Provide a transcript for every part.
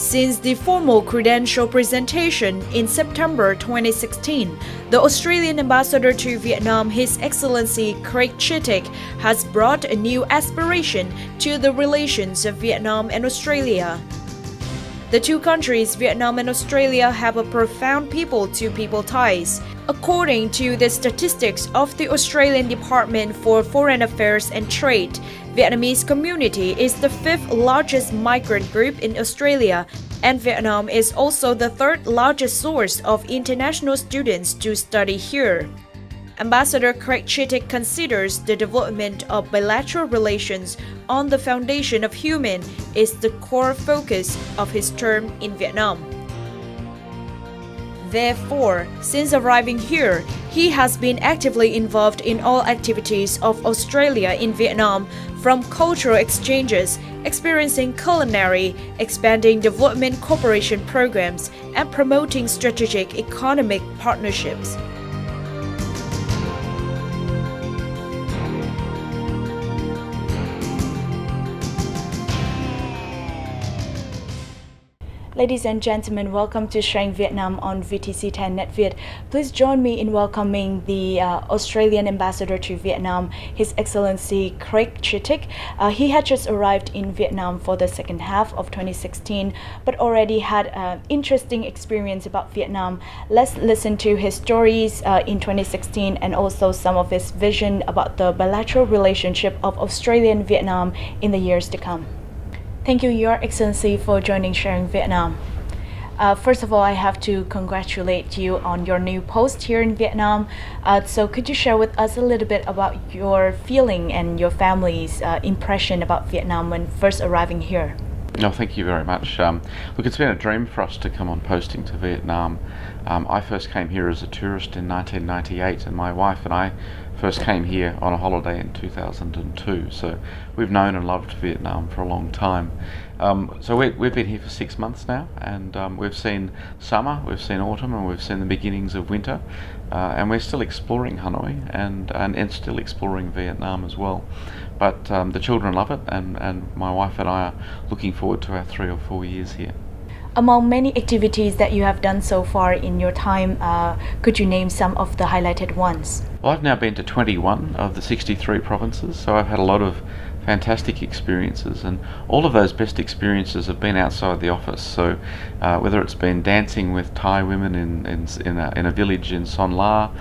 Since the formal credential presentation in September 2016, the Australian ambassador to Vietnam, His Excellency Craig Chittick, has brought a new aspiration to the relations of Vietnam and Australia. The two countries, Vietnam and Australia, have a profound people-to-people ties. According to the statistics of the Australian Department for Foreign Affairs and Trade, Vietnamese community is the fifth largest migrant group in Australia, and Vietnam is also the third largest source of international students to study here. Ambassador Craig Chittick considers the development of bilateral relations on the foundation of human is the core focus of his term in Vietnam. Therefore, since arriving here, he has been actively involved in all activities of Australia in Vietnam, from cultural exchanges, experiencing culinary, expanding development cooperation programs, and promoting strategic economic partnerships. Ladies and gentlemen, welcome to Sharing Vietnam on VTC 10 NetViet. Please join me in welcoming the Australian ambassador to Vietnam, His Excellency Craig Chittick. He had just arrived in Vietnam for the second half of 2016, but already had an interesting experience about Vietnam. Let's listen to his stories in 2016 and also some of his vision about the bilateral relationship of Australia and Vietnam in the years to come. Thank you, Your Excellency, for joining Sharing Vietnam. First of all, I have to congratulate you on your new post here in Vietnam. So could you share with us a little bit about your feeling and your family's impression about Vietnam when first arriving here? No, thank you very much. Look, it's been a dream for us to come on posting to Vietnam. I first came here as a tourist in 1998, and my wife and I first came here on a holiday in 2002. So we've known and loved Vietnam for a long time. So we've been here for 6 months now, and we've seen summer, we've seen autumn, and we've seen the beginnings of winter. And we're still exploring Hanoi and still exploring Vietnam as well. But the children love it, and my wife and I are looking forward to our 3 or 4 years here. Among many activities that you have done so far in your time, could you name some of the highlighted ones? Well, I've now been to 21 of the 63 provinces, so I've had a lot of fantastic experiences, and all of those best experiences have been outside the office. So whether it's been dancing with Thai women in a village in Son La,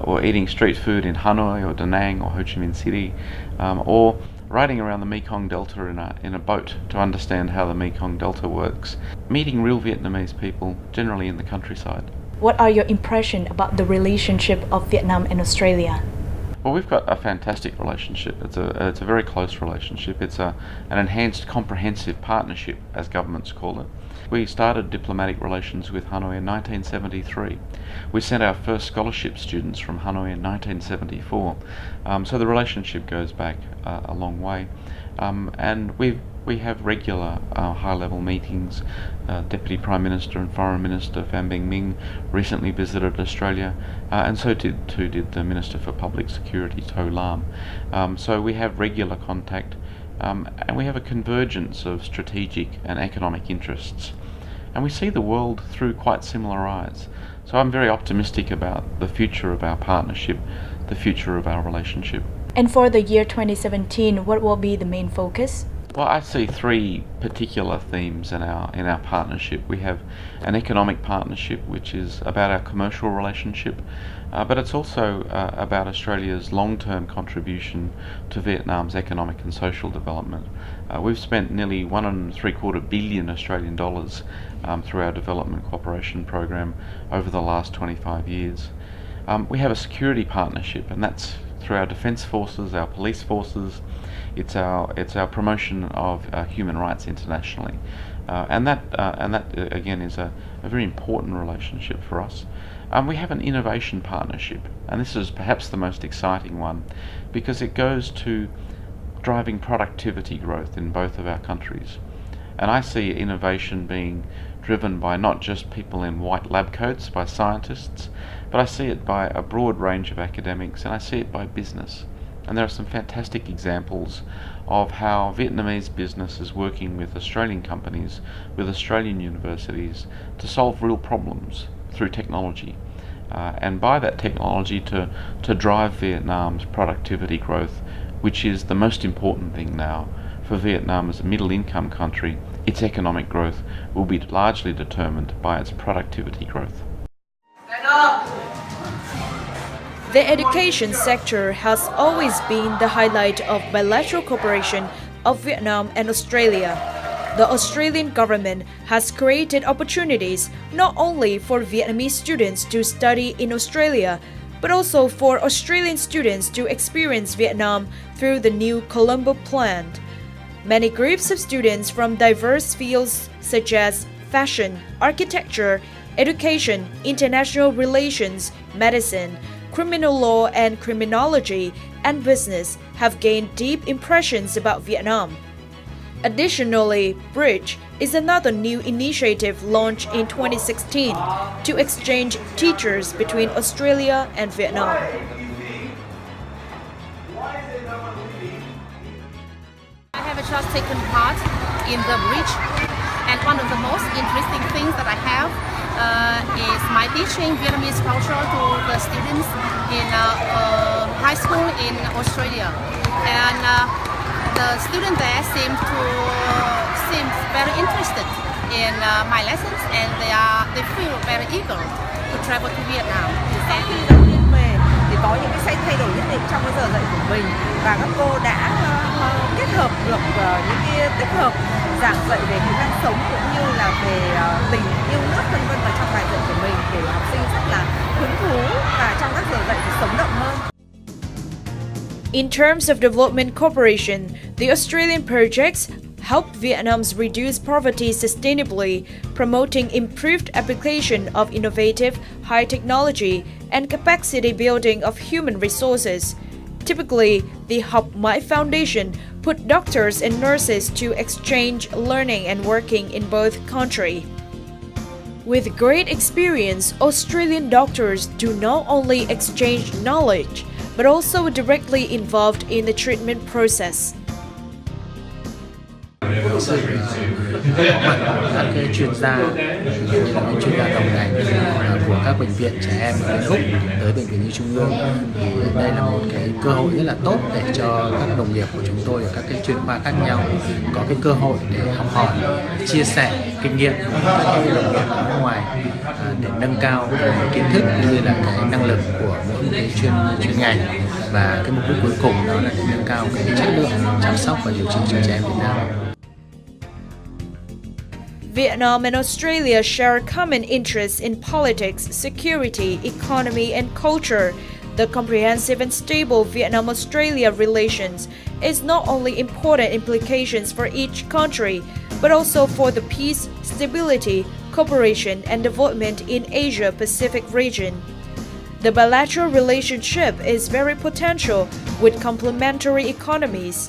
or eating street food in Hanoi or Da Nang or Ho Chi Minh City, or riding around the Mekong Delta in a boat to understand how the Mekong Delta works, meeting real Vietnamese people generally in the countryside. What are your impressions about the relationship of Vietnam and Australia? Well, we've got a fantastic relationship. It's a very close relationship. It's an enhanced comprehensive partnership, as governments call it. We started diplomatic relations with Hanoi in 1973. We sent our first scholarship students from Hanoi in 1974. So the relationship goes back a long way. And we have regular high-level meetings. Deputy Prime Minister and Foreign Minister Vngncb recently visited Australia, and so did the Minister for Public Security, To Lam. So we have regular contact, and we have a convergence of strategic and economic interests. And we see the world through quite similar eyes. So I'm very optimistic about the future of our partnership, the future of our relationship. And for the year 2017, what will be the main focus? Well, I see 3 particular themes in our partnership. We have an economic partnership, which is about our commercial relationship, but it's also about Australia's long-term contribution to Vietnam's economic and social development. We've spent nearly $1.75 billion Australian dollars through our development cooperation program over the last 25 years. We have a security partnership, and that's through our defence forces, our police forces. It's our promotion of human rights internationally, and that again is a very important relationship for us. We have an innovation partnership, and this is perhaps the most exciting one, because it goes to driving productivity growth in both of our countries. And I see innovation being driven by not just people in white lab coats, by scientists, but I see it by a broad range of academics, and I see it by business. And there are some fantastic examples of how Vietnamese business is working with Australian companies, with Australian universities to solve real problems through technology. And by that technology to drive Vietnam's productivity growth, which is the most important thing now. For Vietnam as a middle income country, its economic growth will be largely determined by its productivity growth. The education sector has always been the highlight of bilateral cooperation of Vietnam and Australia. The Australian government has created opportunities not only for Vietnamese students to study in Australia, but also for Australian students to experience Vietnam through the new Colombo Plan. Many groups of students from diverse fields such as fashion, architecture, education, international relations, medicine, criminal law and criminology, and business have gained deep impressions about Vietnam. Additionally, Bridge is another new initiative launched in 2016 to exchange teachers between Australia and Vietnam. I have just taken part in the Bridge, and one of the most interesting things that I have is my teaching Vietnamese culture to the students in high school in Australia, and the students there seem very interested in my lessons, and they feel very eager to travel to Vietnam. Sau khi đầu tiên về thì có những cái thay đổi nhất định trong cái giờ dạy của mình, và các cô đã kết hợp được những cái tích hợp giảng dạy về kỹ năng sống cũng như là về tình yêu nước vân vân vào trong bài dạy của mình, để học sinh rất là hứng thú và trong các giờ dạy thì sống động hơn. In terms of development cooperation, the Australian projects help Vietnam's reduce poverty sustainably, promoting improved application of innovative, high technology and capacity building of human resources. Typically, the Học Mãi Foundation put doctors and nurses to exchange learning and working in both countries. With great experience, Australian doctors do not only exchange knowledge, but also directly involved in the treatment process. Sự có mặt của các cái chuyên gia đầu ngành của các bệnh viện trẻ em ở Úc tới bệnh viện Nhi Trung ương, thì đây là một cái cơ hội rất là tốt để cho các đồng nghiệp của chúng tôi ở các cái chuyên khoa khác nhau có cái cơ hội để học hỏi, chia sẻ kinh nghiệm với các cái đồng nghiệp ở nước ngoài để nâng cao cái kiến thức cũng như là cái năng lực của mỗi một cái chuyên ngành, và cái mục đích cuối cùng đó là để nâng cao cái chất lượng chăm sóc và điều trị cho trẻ em Việt Nam. Vietnam and Australia share common interests in politics, security, economy, and culture. The comprehensive and stable Vietnam-Australia relations is not only important implications for each country, but also for the peace, stability, cooperation, and development in Asia-Pacific region. The bilateral relationship is very potential with complementary economies.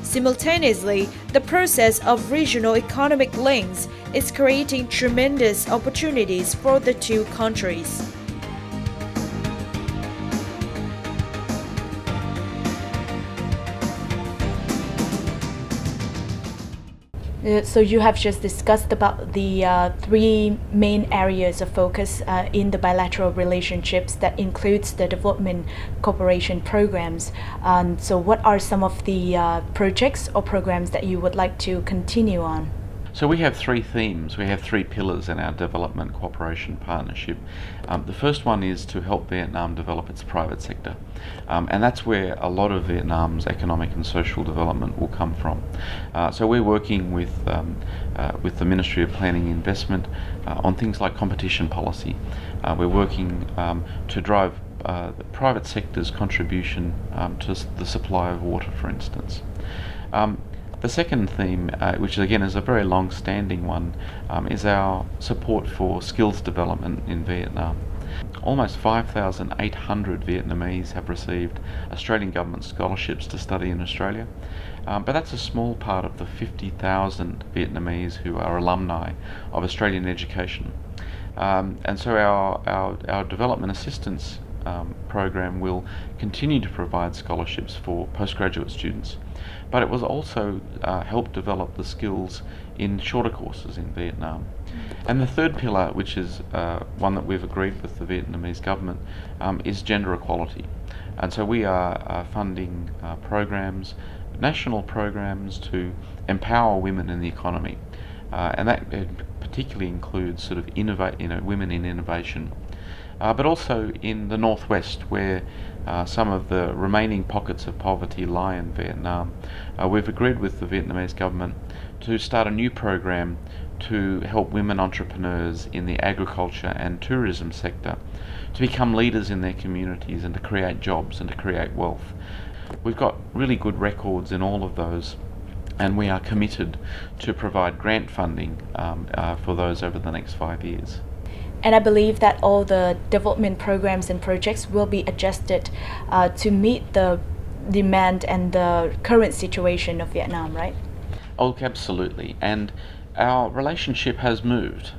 Simultaneously, the process of regional economic links is creating tremendous opportunities for the two countries. So you have just discussed about the three main areas of focus in the bilateral relationships that includes the development cooperation programs. So what are some of the projects or programs that you would like to continue on? So we have three themes, we have three pillars in our development cooperation partnership. The first one is to help Vietnam develop its private sector, and that's where a lot of Vietnam's economic and social development will come from. So we're working with the Ministry of Planning and Investment on things like competition policy. We're working to drive the private sector's contribution to the supply of water, for instance. The second theme, which again is a very long-standing one, is our support for skills development in Vietnam. Almost 5,800 Vietnamese have received Australian government scholarships to study in Australia, but that's a small part of the 50,000 Vietnamese who are alumni of Australian education. And so our development assistance program will continue to provide scholarships for postgraduate students, but it will also help develop the skills in shorter courses in Vietnam. And the third pillar, which is one that we've agreed with the Vietnamese government, is gender equality. And so we are funding programs, national programs to empower women in the economy. And that particularly includes sort of women in innovation. But also in the northwest, where some of the remaining pockets of poverty lie in Vietnam, we've agreed with the Vietnamese government to start a new program to help women entrepreneurs in the agriculture and tourism sector to become leaders in their communities and to create jobs and to create wealth. We've got really good records in all of those, and we are committed to provide grant funding for those over the next 5 years. And I believe that all the development programs and projects will be adjusted to meet the demand and the current situation of Vietnam, right? Oh, absolutely. And our relationship has moved.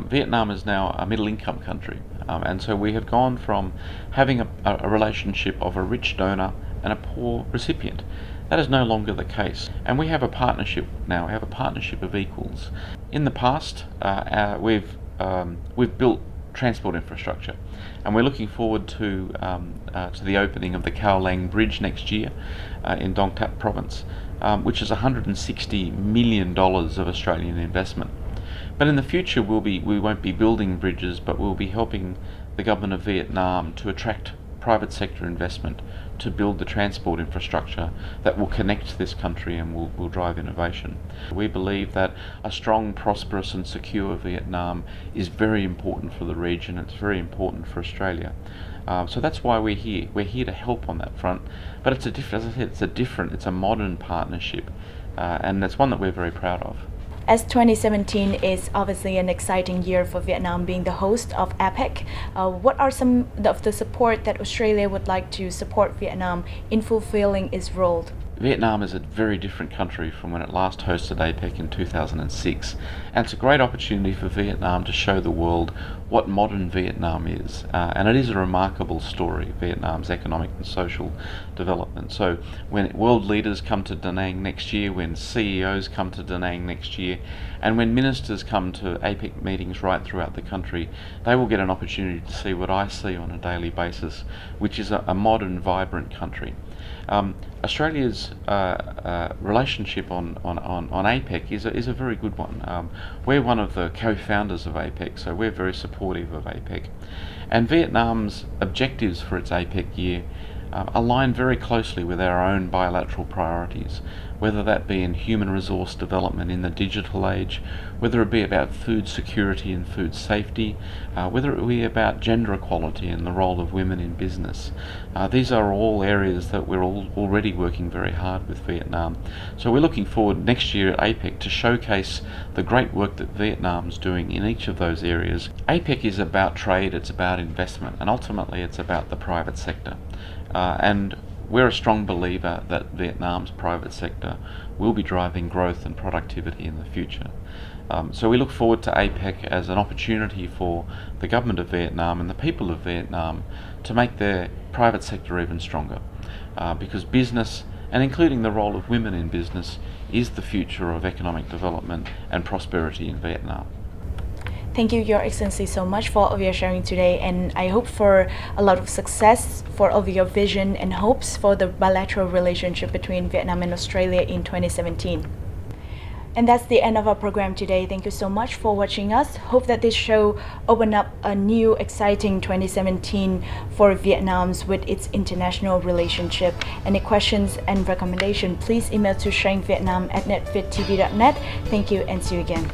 Vietnam is now a middle-income country, and so we have gone from having a relationship of a rich donor and a poor recipient. That is no longer the case, and we have a partnership now. We have a partnership of equals. In the past, we've built transport infrastructure, and we're looking forward to the opening of the Khao Lang Bridge next year in Dong Thap Province, which is $160 million of Australian investment. But in the future, we won't be building bridges, but we'll be helping the government of Vietnam to attract private sector investment to build the transport infrastructure that will connect this country and will drive innovation. We believe that a strong, prosperous and secure Vietnam is very important for the region. It's very important for Australia. So that's why we're here. We're here to help on that front. But it's it's a modern partnership, and it's one that we're very proud of. As 2017 is obviously an exciting year for Vietnam being the host of APEC, what are some of the support that Australia would like to support Vietnam in fulfilling its role? Vietnam is a very different country from when it last hosted APEC in 2006, and it's a great opportunity for Vietnam to show the world what modern Vietnam is, and it is a remarkable story, Vietnam's economic and social development. So when world leaders come to Da Nang next year, when CEOs come to Da Nang next year, and when ministers come to APEC meetings right throughout the country, they will get an opportunity to see what I see on a daily basis, which is a modern, vibrant country. Australia's relationship on APEC is a very good one. We're one of the co-founders of APEC, so we're very supportive of APEC. And Vietnam's objectives for its APEC year align very closely with our own bilateral priorities, whether that be in human resource development in the digital age, whether it be about food security and food safety, whether it be about gender equality and the role of women in business. These are all areas that we're already working very hard with Vietnam. So we're looking forward next year at APEC to showcase the great work that Vietnam's doing in each of those areas. APEC is about trade, it's about investment, and ultimately it's about the private sector. And we're a strong believer that Vietnam's private sector will be driving growth and productivity in the future. So we look forward to APEC as an opportunity for the government of Vietnam and the people of Vietnam to make their private sector even stronger, because business, and including the role of women in business, is the future of economic development and prosperity in Vietnam. Thank you, Your Excellency, so much for all of your sharing today, and I hope for a lot of success for all of your vision and hopes for the bilateral relationship between Vietnam and Australia in 2017. And that's the end of our program today. Thank you so much for watching us. Hope that this show opened up a new, exciting 2017 for Vietnam's with its international relationship. Any questions and recommendations, please email to sharingvietnam@netvittv.net. Thank you and see you again.